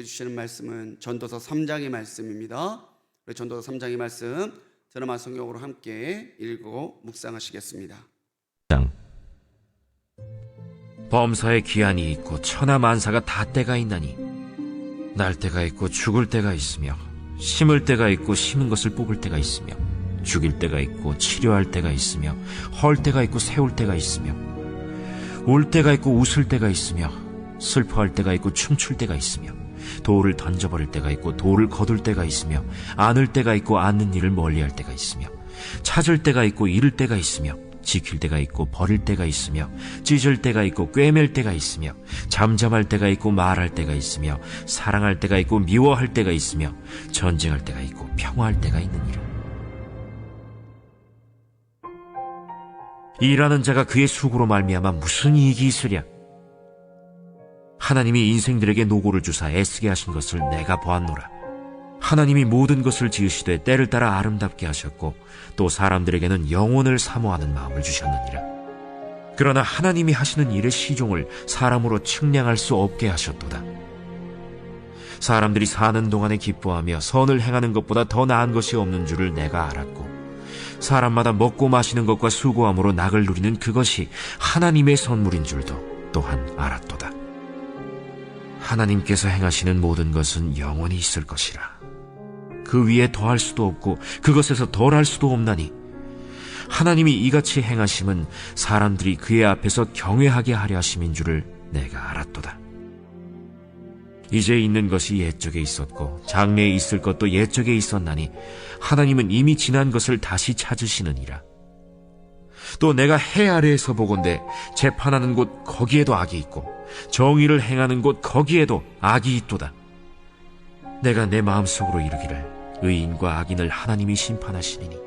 주시는 말씀은 전도서 3장의 말씀입니다. 우리 전도서 3장의 말씀 드라마 성경으로 함께 읽고 묵상하시겠습니다. 범사에 기한이 있고 천하만사가 다 때가 있나니 날 때가 있고 죽을 때가 있으며 심을 때가 있고 심은 것을 뽑을 때가 있으며 죽일 때가 있고 치료할 때가 있으며 헐 때가 있고 세울 때가 있으며 울 때가 있고 웃을 때가 있으며 슬퍼할 때가 있고 춤출 때가 있으며 돌을 던져버릴 때가 있고 돌을 거둘 때가 있으며 안을 때가 있고 안는 일을 멀리할 때가 있으며 찾을 때가 있고 잃을 때가 있으며 지킬 때가 있고 버릴 때가 있으며 찢을 때가 있고 꿰맬 때가 있으며 잠잠할 때가 있고 말할 때가 있으며 사랑할 때가 있고 미워할 때가 있으며 전쟁할 때가 있고 평화할 때가 있느니라. 일하는 자가 그의 수고로 말미암아 무슨 이익이 있으랴. 하나님이 인생들에게 노고를 주사 애쓰게 하신 것을 내가 보았노라. 하나님이 모든 것을 지으시되 때를 따라 아름답게 하셨고 또 사람들에게는 영혼을 사모하는 마음을 주셨느니라. 그러나 하나님이 하시는 일의 시종을 사람으로 측량할 수 없게 하셨도다. 사람들이 사는 동안에 기뻐하며 선을 행하는 것보다 더 나은 것이 없는 줄을 내가 알았고 사람마다 먹고 마시는 것과 수고함으로 낙을 누리는 그것이 하나님의 선물인 줄도 또한 알았도다. 하나님께서 행하시는 모든 것은 영원히 있을 것이라. 그 위에 더할 수도 없고 그것에서 덜할 수도 없나니 하나님이 이같이 행하심은 사람들이 그의 앞에서 경외하게 하려 하심인 줄을 내가 알았도다. 이제 있는 것이 옛적에 있었고 장래에 있을 것도 옛적에 있었나니 하나님은 이미 지난 것을 다시 찾으시느니라. 또 내가 해 아래에서 보건대 재판하는 곳 거기에도 악이 있고 정의를 행하는 곳 거기에도 악이 있도다. 내가 내 마음속으로 이르기를 의인과 악인을 하나님이 심판하시리니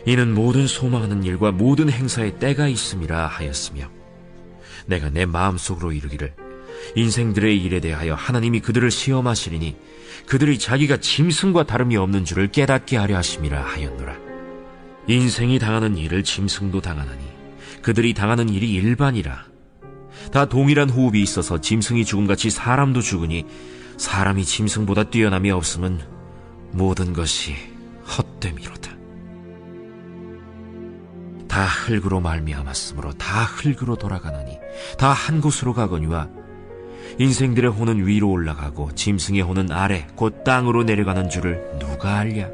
이는 모든 소망하는 일과 모든 행사에 때가 있음이라 하였으며 내가 내 마음속으로 이르기를 인생들의 일에 대하여 하나님이 그들을 시험하시리니 그들이 자기가 짐승과 다름이 없는 줄을 깨닫게 하려 하심이라 하였노라. 인생이 당하는 일을 짐승도 당하나니 그들이 당하는 일이 일반이라. 다 동일한 호흡이 있어서 짐승이 죽음같이 사람도 죽으니 사람이 짐승보다 뛰어남이 없음은 모든 것이 헛됨이로다. 다 흙으로 말미암았으므로 다 흙으로 돌아가나니 다 한 곳으로 가거니와 인생들의 혼은 위로 올라가고 짐승의 혼은 아래 곧 땅으로 내려가는 줄을 누가 알랴.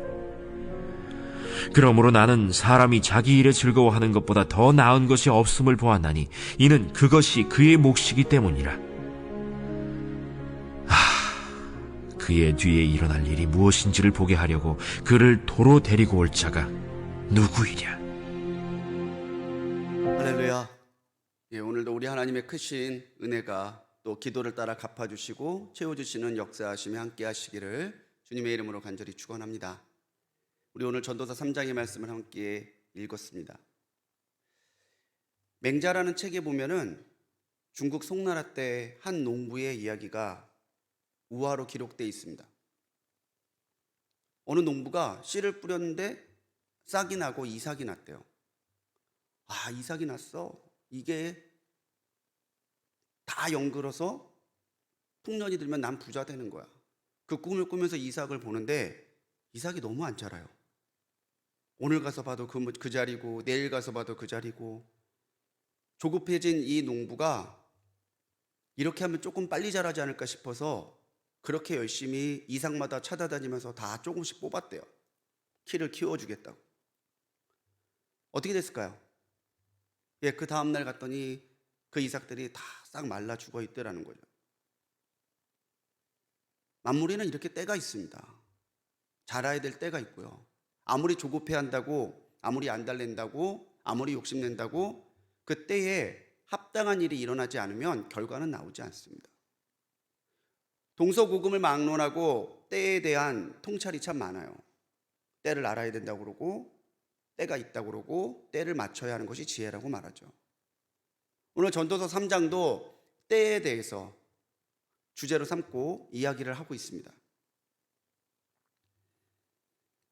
그러므로 나는 사람이 자기 일에 즐거워하는 것보다 더 나은 것이 없음을 보았나니 이는 그것이 그의 몫이기 때문이라. 그의 뒤에 일어날 일이 무엇인지를 보게 하려고 그를 도로 데리고 올 자가 누구이랴. 할렐루야. 오늘도 우리 하나님의 크신 은혜가 또 기도를 따라 갚아주시고 채워주시는 역사하심에 함께 하시기를 주님의 이름으로 간절히 축원합니다. 우리 오늘 전도서 3장의 말씀을 함께 읽었습니다. 맹자라는 책에 보면은 중국 송나라 때 한 농부의 이야기가 우화로 기록되어 있습니다. 어느 농부가 씨를 뿌렸는데 싹이 나고 이삭이 났대요. 아, 이삭이 났어. 이게 다 연글어서 풍년이 들면 난 부자 되는 거야. 그 꿈을 꾸면서 이삭을 보는데 이삭이 너무 안 자라요. 오늘 가서 봐도 그 자리고 내일 가서 봐도 그 자리고. 조급해진 이 농부가 이렇게 하면 조금 빨리 자라지 않을까 싶어서 그렇게 열심히 이삭마다 찾아다니면서 다 조금씩 뽑았대요. 키를 키워주겠다고. 어떻게 됐을까요? 그 다음날 갔더니 그 이삭들이 다 싹 말라 죽어 있더라는 거죠. 만물에는 이렇게 때가 있습니다. 자라야 될 때가 있고요. 아무리 조급해 한다고, 아무리 안달낸다고, 아무리 욕심낸다고 그 때에 합당한 일이 일어나지 않으면 결과는 나오지 않습니다. 동서고금을 막론하고 때에 대한 통찰이 참 많아요. 때를 알아야 된다고 그러고 때가 있다고 그러고 때를 맞춰야 하는 것이 지혜라고 말하죠. 오늘 전도서 3장도 때에 대해서 주제로 삼고 이야기를 하고 있습니다.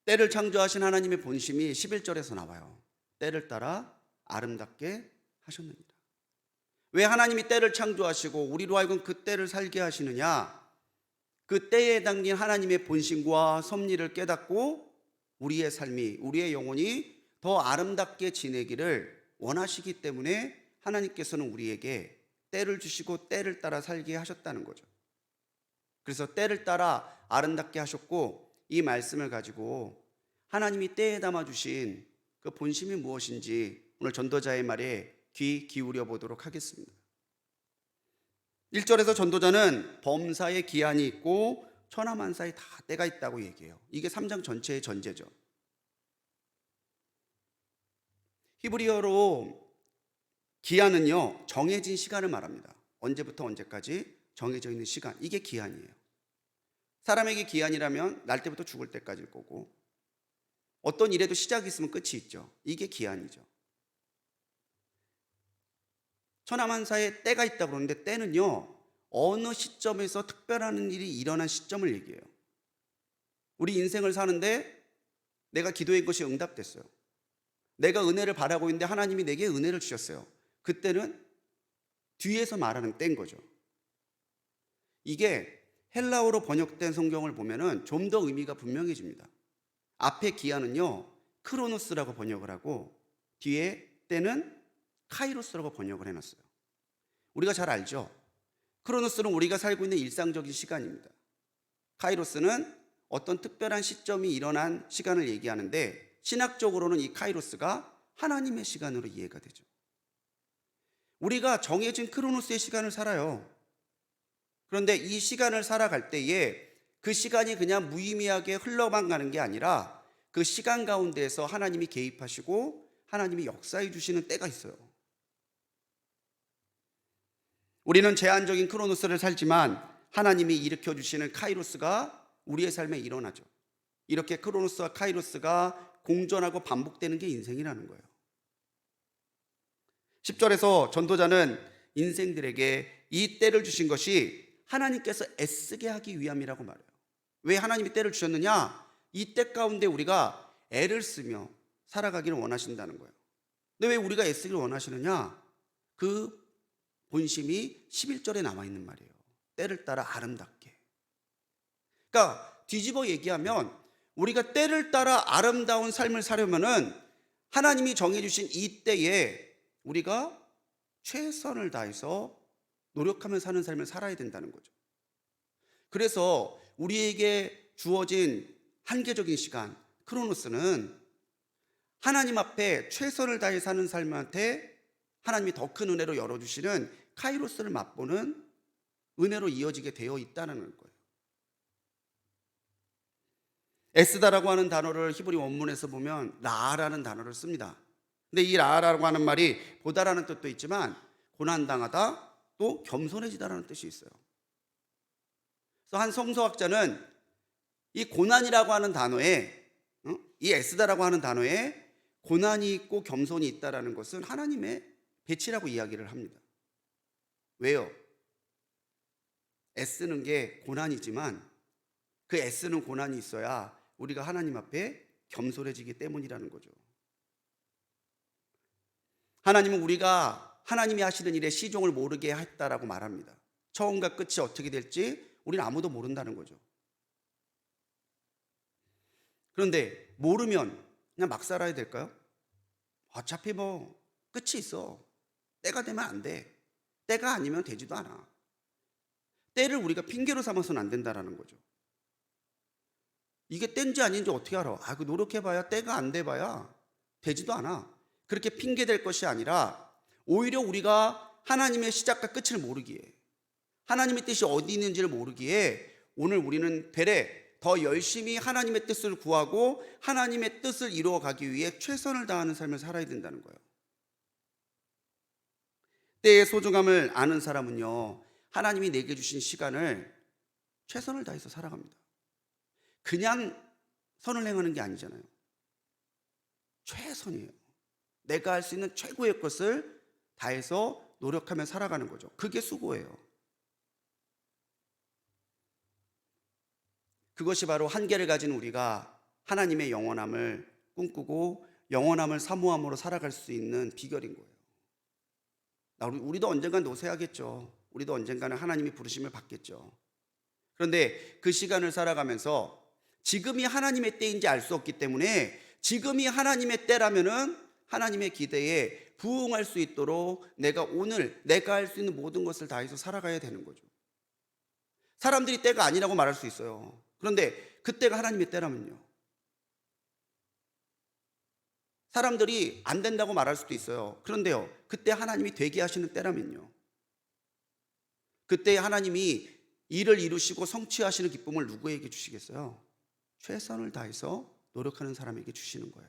때를 창조하신 하나님의 본심이 11절에서 나와요. 때를 따라 아름답게 하셨느니라. 왜 하나님이 때를 창조하시고 우리로 하여금 그 때를 살게 하시느냐? 그 때에 담긴 하나님의 본심과 섭리를 깨닫고 우리의 삶이, 우리의 영혼이 더 아름답게 지내기를 원하시기 때문에 하나님께서는 우리에게 때를 주시고 때를 따라 살게 하셨다는 거죠. 그래서 때를 따라 아름답게 하셨고, 이 말씀을 가지고 하나님이 때에 담아주신 그 본심이 무엇인지 오늘 전도자의 말에 귀 기울여 보도록 하겠습니다. 1절에서 전도자는 범사에 기한이 있고 천하만사에 다 때가 있다고 얘기해요. 이게 3장 전체의 전제죠. 히브리어로 기한은요, 정해진 시간을 말합니다. 언제부터 언제까지 정해져 있는 시간, 이게 기한이에요. 사람에게 기한이라면 날 때부터 죽을 때까지일 거고, 어떤 일에도 시작이 있으면 끝이 있죠. 이게 기한이죠. 천하만사에 때가 있다고 그러는데, 때는요 어느 시점에서 특별한 일이 일어난 시점을 얘기해요. 우리 인생을 사는데 내가 기도한 것이 응답됐어요. 내가 은혜를 바라고 있는데 하나님이 내게 은혜를 주셨어요. 그때는 뒤에서 말하는 때인 거죠. 이게 헬라어로 번역된 성경을 보면은 좀 더 의미가 분명해집니다. 앞에 기한은요 크로노스라고 번역을 하고, 뒤에 때는 카이로스라고 번역을 해놨어요. 우리가 잘 알죠? 크로노스는 우리가 살고 있는 일상적인 시간입니다. 카이로스는 어떤 특별한 시점이 일어난 시간을 얘기하는데, 신학적으로는 이 카이로스가 하나님의 시간으로 이해가 되죠. 우리가 정해진 크로노스의 시간을 살아요. 그런데 이 시간을 살아갈 때에 그 시간이 그냥 무의미하게 흘러만 가는 게 아니라 그 시간 가운데에서 하나님이 개입하시고 하나님이 역사해 주시는 때가 있어요. 우리는 제한적인 크로노스를 살지만 하나님이 일으켜 주시는 카이로스가 우리의 삶에 일어나죠. 이렇게 크로노스와 카이로스가 공존하고 반복되는 게 인생이라는 거예요. 10절에서 전도자는 인생들에게 이 때를 주신 것이 하나님께서 애쓰게 하기 위함이라고 말해요. 왜 하나님이 때를 주셨느냐? 이 때 가운데 우리가 애를 쓰며 살아가기를 원하신다는 거예요. 근데 왜 우리가 애쓰기를 원하시느냐? 그 본심이 11절에 남아있는 말이에요. 때를 따라 아름답게. 그러니까 뒤집어 얘기하면 우리가 때를 따라 아름다운 삶을 살려면은 하나님이 정해주신 이 때에 우리가 최선을 다해서 노력하며 사는 삶을 살아야 된다는 거죠. 그래서 우리에게 주어진 한계적인 시간, 크로노스는 하나님 앞에 최선을 다해 사는 삶한테 하나님이 더 큰 은혜로 열어주시는 카이로스를 맛보는 은혜로 이어지게 되어 있다는 거예요. 애쓰다라고 하는 단어를 히브리 원문에서 보면 라라는 단어를 씁니다. 근데 이 라라고 하는 말이 보다라는 뜻도 있지만 고난당하다, 또 겸손해지다라는 뜻이 있어요. 그래서 한 성서학자는 이 고난이라고 하는 단어에, 이 애쓰다라고 하는 단어에 고난이 있고 겸손이 있다라는 것은 하나님의 배치라고 이야기를 합니다. 왜요? 애쓰는 게 고난이지만 그 애쓰는 고난이 있어야 우리가 하나님 앞에 겸손해지기 때문이라는 거죠. 하나님은 우리가 하나님이 하시는 일에 시종을 모르게 했다라고 말합니다. 처음과 끝이 어떻게 될지 우리는 아무도 모른다는 거죠. 그런데 모르면 그냥 막 살아야 될까요? 어차피 뭐 끝이 있어. 때가 되면 안 돼. 때가 아니면 되지도 않아. 때를 우리가 핑계로 삼아서는 안 된다는 거죠. 이게 때인지 아닌지 어떻게 알아? 그 노력해봐야, 때가 안 돼봐야 되지도 않아. 그렇게 핑계될 것이 아니라 오히려 우리가 하나님의 시작과 끝을 모르기에, 하나님의 뜻이 어디 있는지를 모르기에 오늘 우리는 되레 더 열심히 하나님의 뜻을 구하고 하나님의 뜻을 이루어가기 위해 최선을 다하는 삶을 살아야 된다는 거예요. 때의 소중함을 아는 사람은요, 하나님이 내게 주신 시간을 최선을 다해서 살아갑니다. 그냥 선을 행하는 게 아니잖아요. 최선이에요. 내가 할 수 있는 최고의 것을 다해서 노력하며 살아가는 거죠. 그게 수고예요. 그것이 바로 한계를 가진 우리가 하나님의 영원함을 꿈꾸고 영원함을 사모함으로 살아갈 수 있는 비결인 거예요. 우리도 언젠간 노쇠하겠죠. 우리도 언젠가는 하나님이 부르심을 받겠죠. 그런데 그 시간을 살아가면서 지금이 하나님의 때인지 알 수 없기 때문에 지금이 하나님의 때라면은 하나님의 기대에 부응할 수 있도록 내가 오늘 내가 할 수 있는 모든 것을 다해서 살아가야 되는 거죠. 사람들이 때가 아니라고 말할 수 있어요. 그런데 그때가 하나님의 때라면요. 사람들이 안 된다고 말할 수도 있어요. 그런데요, 그때 하나님이 되게 하시는 때라면요. 그때 하나님이 일을 이루시고 성취하시는 기쁨을 누구에게 주시겠어요? 최선을 다해서 노력하는 사람에게 주시는 거예요.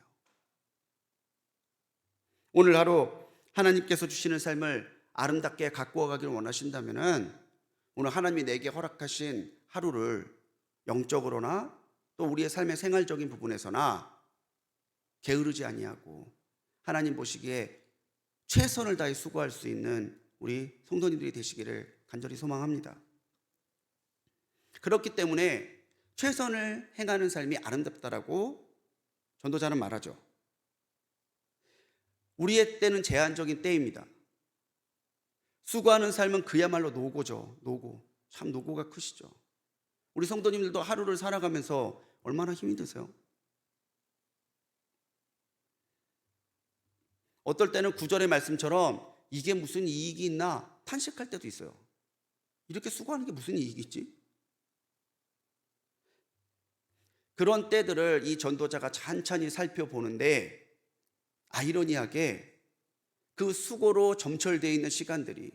오늘 하루 하나님께서 주시는 삶을 아름답게 가꾸어 가기를 원하신다면은 오늘 하나님이 내게 허락하신 하루를 영적으로나 또 우리의 삶의 생활적인 부분에서나 게으르지 아니하고 하나님 보시기에 최선을 다해 수고할 수 있는 우리 성도님들이 되시기를 간절히 소망합니다. 그렇기 때문에 최선을 행하는 삶이 아름답다라고 전도자는 말하죠. 우리의 때는 제한적인 때입니다. 수고하는 삶은 그야말로 노고죠. 노고. 참 노고가 크시죠. 우리 성도님들도 하루를 살아가면서 얼마나 힘이 드세요? 어떨 때는 구절의 말씀처럼 이게 무슨 이익이 있나 탄식할 때도 있어요. 이렇게 수고하는 게 무슨 이익이 있지? 그런 때들을 이 전도자가 찬찬히 살펴보는데 아이러니하게 그 수고로 점철되어 있는 시간들이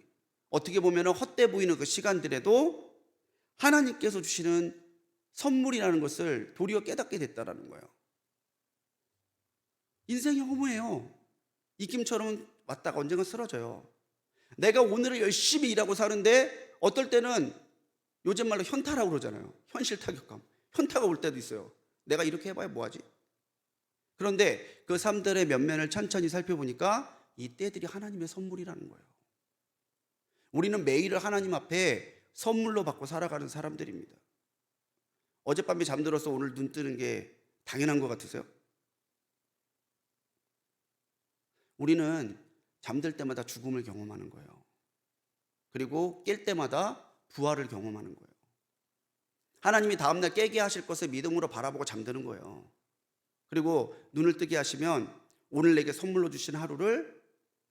어떻게 보면 헛돼 보이는 그 시간들에도 하나님께서 주시는 선물이라는 것을 도리어 깨닫게 됐다는 거예요. 인생이 허무해요. 입김처럼 왔다가 언젠가 쓰러져요. 내가 오늘을 열심히 일하고 사는데 어떨 때는 요즘 말로 현타라고 그러잖아요. 현실 타격감. 현타가 올 때도 있어요. 내가 이렇게 해봐야 뭐하지? 그런데 그 삶들의 면면을 천천히 살펴보니까 이 때들이 하나님의 선물이라는 거예요. 우리는 매일을 하나님 앞에 선물로 받고 살아가는 사람들입니다. 어젯밤에 잠들어서 오늘 눈 뜨는 게 당연한 것 같으세요? 우리는 잠들 때마다 죽음을 경험하는 거예요. 그리고 깰 때마다 부활을 경험하는 거예요. 하나님이 다음날 깨게 하실 것을 믿음으로 바라보고 잠드는 거예요. 그리고 눈을 뜨게 하시면 오늘 내게 선물로 주신 하루를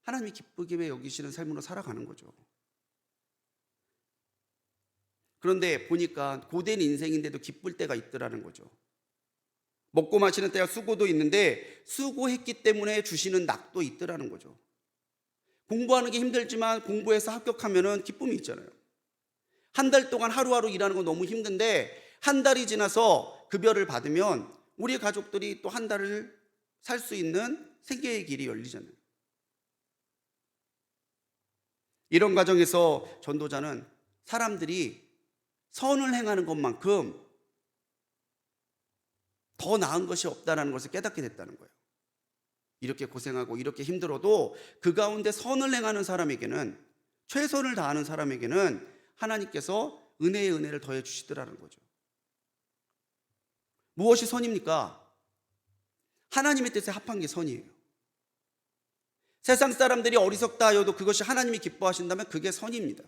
하나님이 기쁘게 여기시는 삶으로 살아가는 거죠. 그런데 보니까 고된 인생인데도 기쁠 때가 있더라는 거죠. 먹고 마시는 때가 수고도 있는데 수고했기 때문에 주시는 낙도 있더라는 거죠. 공부하는 게 힘들지만 공부해서 합격하면 기쁨이 있잖아요. 한 달 동안 하루하루 일하는 건 너무 힘든데 한 달이 지나서 급여를 받으면 우리 가족들이 또 한 달을 살 수 있는 생계의 길이 열리잖아요. 이런 과정에서 전도자는 사람들이 선을 행하는 것만큼 더 나은 것이 없다는 것을 깨닫게 됐다는 거예요. 이렇게 고생하고 이렇게 힘들어도 그 가운데 선을 행하는 사람에게는, 최선을 다하는 사람에게는 하나님께서 은혜의 은혜를 더해 주시더라는 거죠. 무엇이 선입니까? 하나님의 뜻에 합한 게 선이에요. 세상 사람들이 어리석다 하여도 그것이 하나님이 기뻐하신다면 그게 선입니다.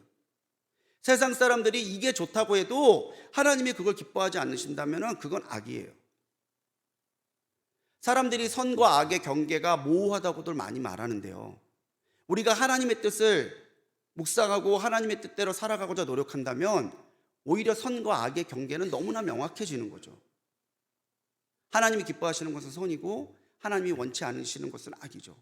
세상 사람들이 이게 좋다고 해도 하나님이 그걸 기뻐하지 않으신다면 그건 악이에요. 사람들이 선과 악의 경계가 모호하다고들 많이 말하는데요, 우리가 하나님의 뜻을 묵상하고 하나님의 뜻대로 살아가고자 노력한다면 오히려 선과 악의 경계는 너무나 명확해지는 거죠. 하나님이 기뻐하시는 것은 선이고 하나님이 원치 않으시는 것은 악이죠.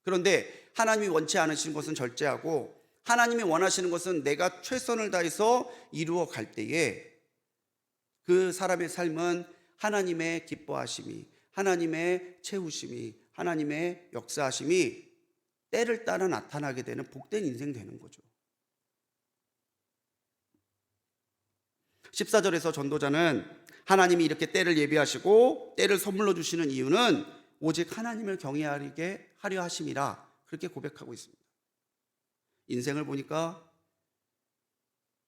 그런데 하나님이 원치 않으시는 것은 절제하고 하나님이 원하시는 것은 내가 최선을 다해서 이루어 갈 때에 그 사람의 삶은 하나님의 기뻐하심이, 하나님의 채우심이, 하나님의 역사하심이 때를 따라 나타나게 되는 복된 인생 되는 거죠. 14절에서 전도자는 하나님이 이렇게 때를 예비하시고 때를 선물로 주시는 이유는 오직 하나님을 경외하게 하려 하심이라, 그렇게 고백하고 있습니다. 인생을 보니까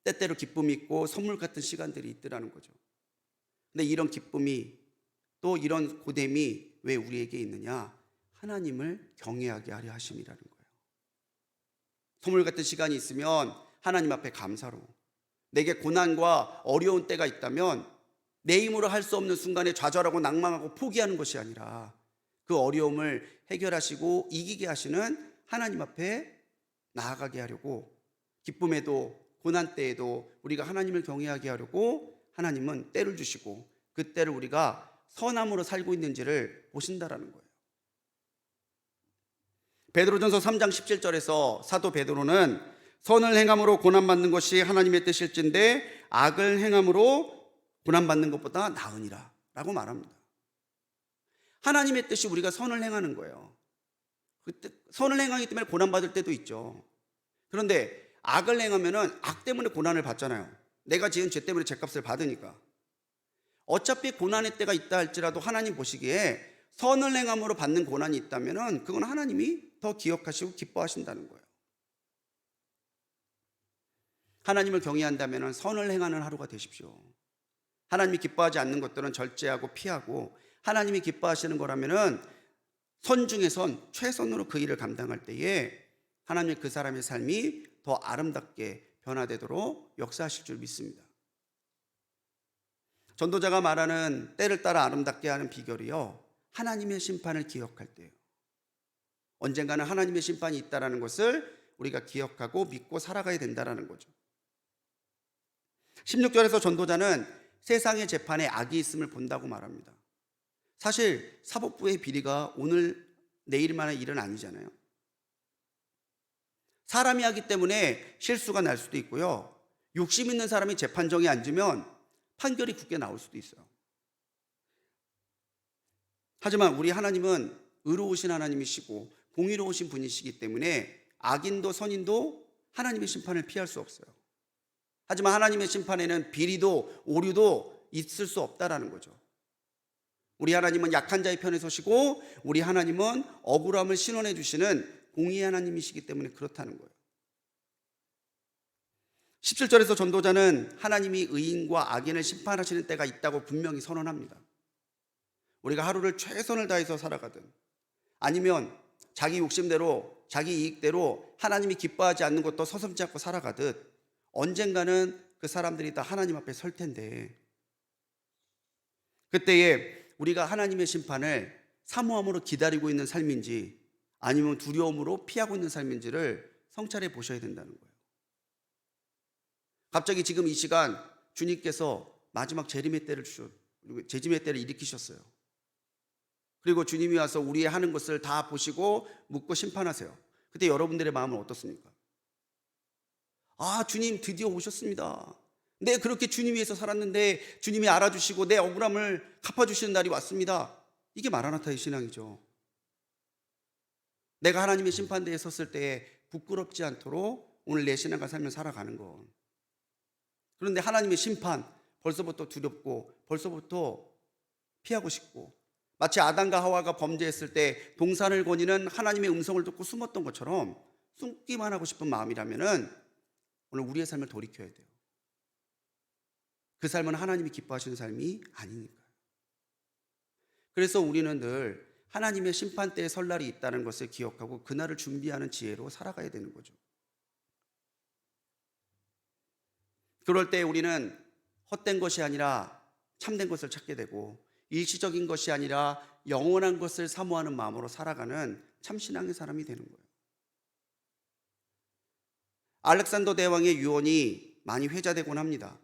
때때로 기쁨이 있고 선물 같은 시간들이 있더라는 거죠. 근데 이런 기쁨이 또 이런 고됨이 왜 우리에게 있느냐? 하나님을 경외하게 하려 하심이라는 거예요. 선물 같은 시간이 있으면 하나님 앞에 감사로, 내게 고난과 어려운 때가 있다면 내 힘으로 할 수 없는 순간에 좌절하고 낭망하고 포기하는 것이 아니라 그 어려움을 해결하시고 이기게 하시는 하나님 앞에 나아가게 하려고, 기쁨에도 고난 때에도 우리가 하나님을 경외하게 하려고 하나님은 때를 주시고 그 때를 우리가 선함으로 살고 있는지를 보신다라는 거예요. 베드로전서 3장 17절에서 사도 베드로는 선을 행함으로 고난받는 것이 하나님의 뜻일진데 악을 행함으로 고난받는 것보다 나으니라 라고 말합니다. 하나님의 뜻이 우리가 선을 행하는 거예요. 선을 행하기 때문에 고난받을 때도 있죠. 그런데 악을 행하면 악 때문에 고난을 받잖아요. 내가 지은 죄 때문에 죄값을 받으니까. 어차피 고난의 때가 있다 할지라도 하나님 보시기에 선을 행함으로 받는 고난이 있다면 그건 하나님이 더 기억하시고 기뻐하신다는 거예요. 하나님을 경외한다면 선을 행하는 하루가 되십시오. 하나님이 기뻐하지 않는 것들은 절제하고 피하고, 하나님이 기뻐하시는 거라면 선 중에 선, 최선으로 그 일을 감당할 때에 하나님이 그 사람의 삶이 더 아름답게 변화되도록 역사하실 줄 믿습니다. 전도자가 말하는 때를 따라 아름답게 하는 비결이요, 하나님의 심판을 기억할 때예요. 언젠가는 하나님의 심판이 있다는 것을 우리가 기억하고 믿고 살아가야 된다는 거죠. 16절에서 전도자는 세상의 재판에 악이 있음을 본다고 말합니다. 사실 사법부의 비리가 오늘 내일만의 일은 아니잖아요. 사람이 하기 때문에 실수가 날 수도 있고요, 욕심 있는 사람이 재판정에 앉으면 판결이 굳게 나올 수도 있어요. 하지만 우리 하나님은 의로우신 하나님이시고 공의로우신 분이시기 때문에 악인도 선인도 하나님의 심판을 피할 수 없어요. 하지만 하나님의 심판에는 비리도 오류도 있을 수 없다라는 거죠. 우리 하나님은 약한 자의 편에 서시고 우리 하나님은 억울함을 신원해 주시는 공의의 하나님이시기 때문에 그렇다는 거예요. 17절에서 전도자는 하나님이 의인과 악인을 심판하시는 때가 있다고 분명히 선언합니다. 우리가 하루를 최선을 다해서 살아가든 아니면 자기 욕심대로 자기 이익대로 하나님이 기뻐하지 않는 것도 서슴지 않고 살아가듯 언젠가는 그 사람들이 다 하나님 앞에 설 텐데, 그때에 우리가 하나님의 심판을 사모함으로 기다리고 있는 삶인지 아니면 두려움으로 피하고 있는 삶인지를 성찰해 보셔야 된다는 거예요. 갑자기 지금 이 시간 주님께서 마지막 재림의 때를 재림의 때를 일으키셨어요. 그리고 주님이 와서 우리의 하는 것을 다 보시고 묻고 심판하세요. 그때 여러분들의 마음은 어떻습니까? 아, 주님 드디어 오셨습니다. 내 그렇게 주님 위해서 살았는데 주님이 알아주시고 내 억울함을 갚아주시는 날이 왔습니다. 이게 마라나타의 신앙이죠. 내가 하나님의 심판대에 섰을 때에 부끄럽지 않도록 오늘 내 신앙과 삶을 살아가는 것. 그런데 하나님의 심판 벌써부터 두렵고 벌써부터 피하고 싶고, 마치 아담과 하와가 범죄했을 때 동산을 거니는 하나님의 음성을 듣고 숨었던 것처럼 숨기만 하고 싶은 마음이라면 오늘 우리의 삶을 돌이켜야 돼요. 그 삶은 하나님이 기뻐하시는 삶이 아니니까요. 그래서 우리는 늘 하나님의 심판대에 설 날이 있다는 것을 기억하고 그날을 준비하는 지혜로 살아가야 되는 거죠. 그럴 때 우리는 헛된 것이 아니라 참된 것을 찾게 되고 일시적인 것이 아니라 영원한 것을 사모하는 마음으로 살아가는 참신앙의 사람이 되는 거예요. 알렉산더 대왕의 유언이 많이 회자되곤 합니다.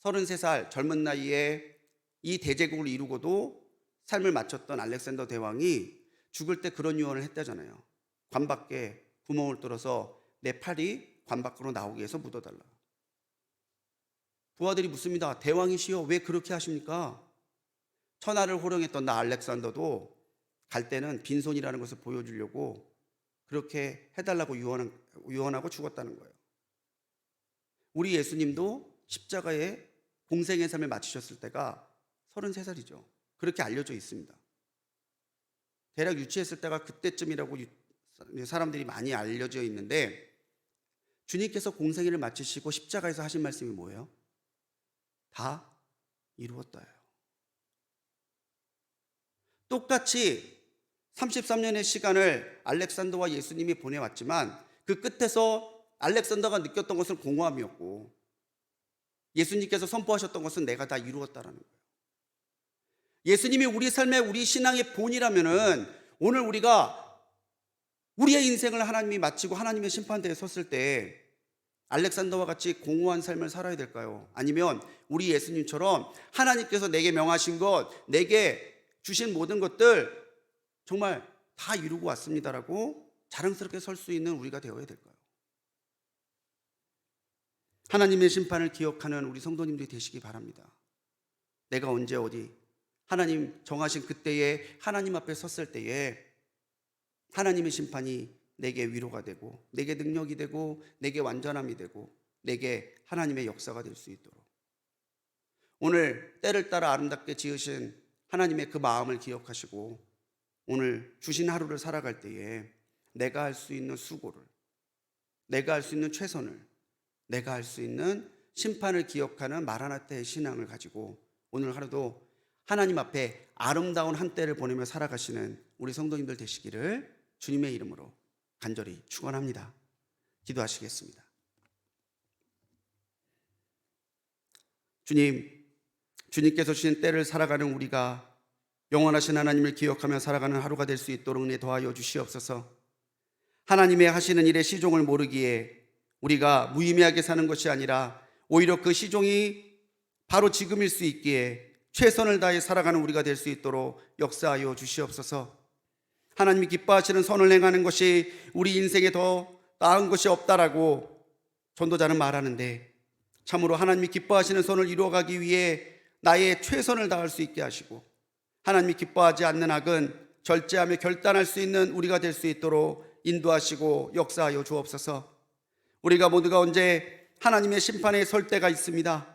33살 젊은 나이에 이 대제국을 이루고도 삶을 마쳤던 알렉산더 대왕이 죽을 때 그런 유언을 했다잖아요. 관 밖에 구멍을 뚫어서 내 팔이 관 밖으로 나오게 해서 묻어달라. 부하들이 묻습니다. 대왕이시여 왜 그렇게 하십니까? 천하를 호령했던 나 알렉산더도 갈 때는 빈손이라는 것을 보여주려고 그렇게 해달라고 유언하고 죽었다는 거예요. 우리 예수님도 십자가에 공생의 삶을 마치셨을 때가 33살이죠. 그렇게 알려져 있습니다. 대략 유치했을 때가 그때쯤이라고 사람들이 많이 알려져 있는데, 주님께서 공생애를 마치시고 십자가에서 하신 말씀이 뭐예요? 다 이루었다예요. 똑같이 33년의 시간을 알렉산더와 예수님이 보내왔지만 그 끝에서 알렉산더가 느꼈던 것은 공허함이었고 예수님께서 선포하셨던 것은 내가 다 이루었다라는 거예요. 예수님이 우리 삶의 우리 신앙의 본이라면은 오늘 우리가 우리의 인생을 하나님이 마치고 하나님의 심판대에 섰을 때 알렉산더와 같이 공허한 삶을 살아야 될까요? 아니면 우리 예수님처럼 하나님께서 내게 명하신 것, 내게 주신 모든 것들 정말 다 이루고 왔습니다라고 자랑스럽게 설 수 있는 우리가 되어야 될까요? 하나님의 심판을 기억하는 우리 성도님들이 되시기 바랍니다. 내가 언제 어디 하나님 정하신 그때에 하나님 앞에 섰을 때에 하나님의 심판이 내게 위로가 되고 내게 능력이 되고 내게 완전함이 되고 내게 하나님의 역사가 될 수 있도록 오늘 때를 따라 아름답게 지으신 하나님의 그 마음을 기억하시고 오늘 주신 하루를 살아갈 때에 내가 할 수 있는 수고를, 내가 할 수 있는 최선을, 내가 할 수 있는 심판을 기억하는 마라나타의 신앙을 가지고 오늘 하루도 하나님 앞에 아름다운 한때를 보내며 살아가시는 우리 성도님들 되시기를 주님의 이름으로 간절히 축원합니다. 기도하시겠습니다. 주님께서 주신 때를 살아가는 우리가 영원하신 하나님을 기억하며 살아가는 하루가 될 수 있도록 은혜 더하여 주시옵소서. 하나님의 하시는 일의 시종을 모르기에 우리가 무의미하게 사는 것이 아니라 오히려 그 시종이 바로 지금일 수 있기에 최선을 다해 살아가는 우리가 될 수 있도록 역사하여 주시옵소서. 하나님이 기뻐하시는 선을 행하는 것이 우리 인생에 더 나은 것이 없다라고 전도자는 말하는데 참으로 하나님이 기뻐하시는 선을 이루어가기 위해 나의 최선을 다할 수 있게 하시고 하나님이 기뻐하지 않는 악은 절제하며 결단할 수 있는 우리가 될 수 있도록 인도하시고 역사하여 주옵소서. 우리가 모두가 언제 하나님의 심판에 설 때가 있습니다.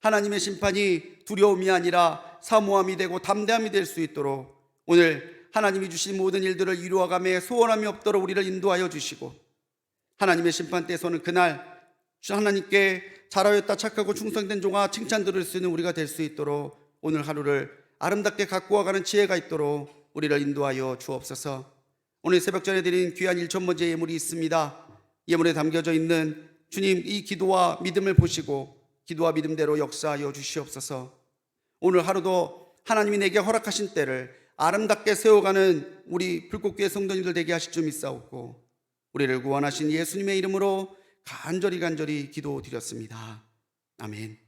하나님의 심판이 두려움이 아니라 사모함이 되고 담대함이 될 수 있도록 오늘 하나님이 주신 모든 일들을 이루어가며 소원함이 없도록 우리를 인도하여 주시고 하나님의 심판 때에서는 그날 하나님께 잘하였다 착하고 충성된 종아 칭찬 들을 수 있는 우리가 될 수 있도록 오늘 하루를 아름답게 갖고 와가는 지혜가 있도록 우리를 인도하여 주옵소서. 오늘 새벽전에 드린 귀한 1,000번째 예물이 있습니다. 예물에 담겨져 있는 주님 이 기도와 믿음을 보시고 기도와 믿음대로 역사하여 주시옵소서. 오늘 하루도 하나님이 내게 허락하신 때를 아름답게 세워가는 우리 불꽃교회 성도님들 되게 하실 줄 믿사옵고 우리를 구원하신 예수님의 이름으로 간절히 기도드렸습니다. 아멘.